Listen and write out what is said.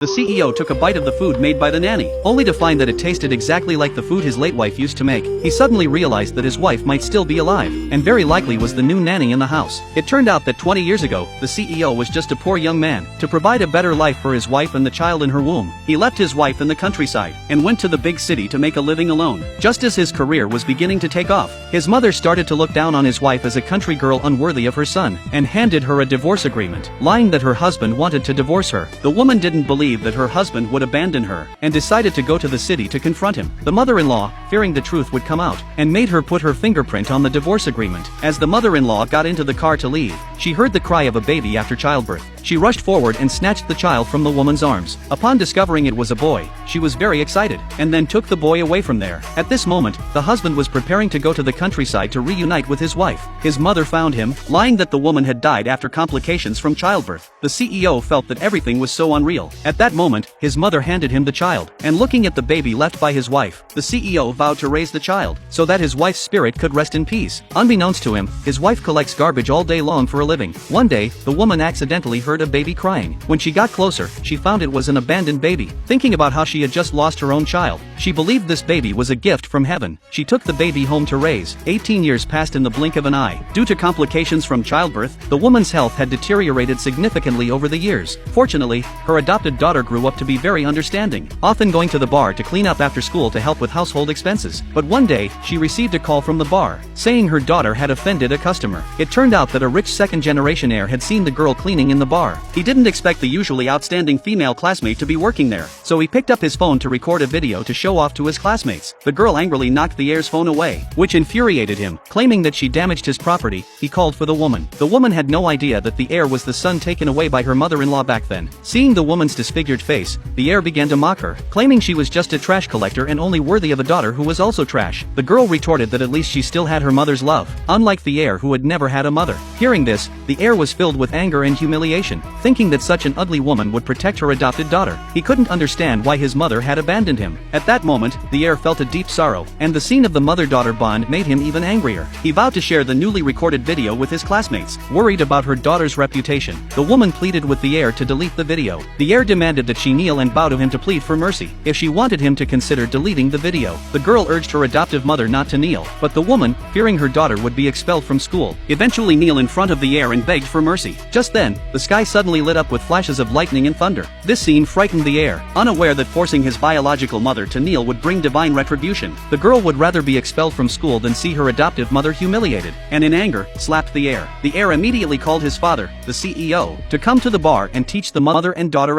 The CEO took a bite of the food made by the nanny, only to find that it tasted exactly like the food his late wife used to make. He suddenly realized that his wife might still be alive, and very likely was the new nanny in the house. It turned out that 20 years ago, the CEO was just a poor young man. To provide a better life for his wife and the child in her womb, he left his wife in the countryside, and went to the big city to make a living alone. Just as his career was beginning to take off, his mother started to look down on his wife as a country girl unworthy of her son, and handed her a divorce agreement, lying that her husband wanted to divorce her. The woman didn't believe that her husband would abandon her, and decided to go to the city to confront him. The mother-in-law, fearing the truth would come out, and made her put her fingerprint on the divorce agreement. As the mother-in-law got into the car to leave, she heard the cry of a baby after childbirth. She rushed forward and snatched the child from the woman's arms. Upon discovering it was a boy, she was very excited, and then took the boy away from there. At this moment, the husband was preparing to go to the countryside to reunite with his wife. His mother found him, lying that the woman had died after complications from childbirth. The CEO felt that everything was so unreal. At that moment, his mother handed him the child, and looking at the baby left by his wife, the CEO vowed to raise the child, so that his wife's spirit could rest in peace. Unbeknownst to him, his wife collects garbage all day long for a living. One day, the woman accidentally heard a baby crying. When she got closer, she found it was an abandoned baby. Thinking about how she had just lost her own child, she believed this baby was a gift from heaven. She took the baby home to raise. 18 years passed in the blink of an eye. Due to complications from childbirth, the woman's health had deteriorated significantly over the years. Fortunately, her adopted daughter grew up to be very understanding, often going to the bar to clean up after school to help with household expenses. But one day, she received a call from the bar, saying her daughter had offended a customer. It turned out that a rich second-generation heir had seen the girl cleaning in the bar. He didn't expect the usually outstanding female classmate to be working there, so he picked up his phone to record a video to show off to his classmates. The girl angrily knocked the heir's phone away, which infuriated him. Claiming that she damaged his property, he called for the woman. The woman had no idea that the heir was the son taken away by her mother-in-law back then. Seeing the woman's disfigured face, the heir began to mock her, claiming she was just a trash collector and only worthy of a daughter who was also trash. The girl retorted that at least she still had her mother's love, unlike the heir who had never had a mother. Hearing this, the heir was filled with anger and humiliation, thinking that such an ugly woman would protect her adopted daughter. He couldn't understand why his mother had abandoned him. At that moment, the heir felt a deep sorrow, and the scene of the mother-daughter bond made him even angrier. He vowed to share the newly recorded video with his classmates, worried about her daughter's reputation. The woman pleaded with the heir to delete the video. The heir demanded that she kneel and bow to him to plead for mercy, if she wanted him to consider deleting the video. The girl urged her adoptive mother not to kneel, but the woman, fearing her daughter would be expelled from school, eventually kneel in front of the heir and begged for mercy. Just then, the sky suddenly lit up with flashes of lightning and thunder. This scene frightened the heir, unaware that forcing his biological mother to kneel would bring divine retribution. The girl would rather be expelled from school than see her adoptive mother humiliated, and in anger, slapped the heir. The heir immediately called his father, the CEO, to come to the bar and teach the mother and daughter a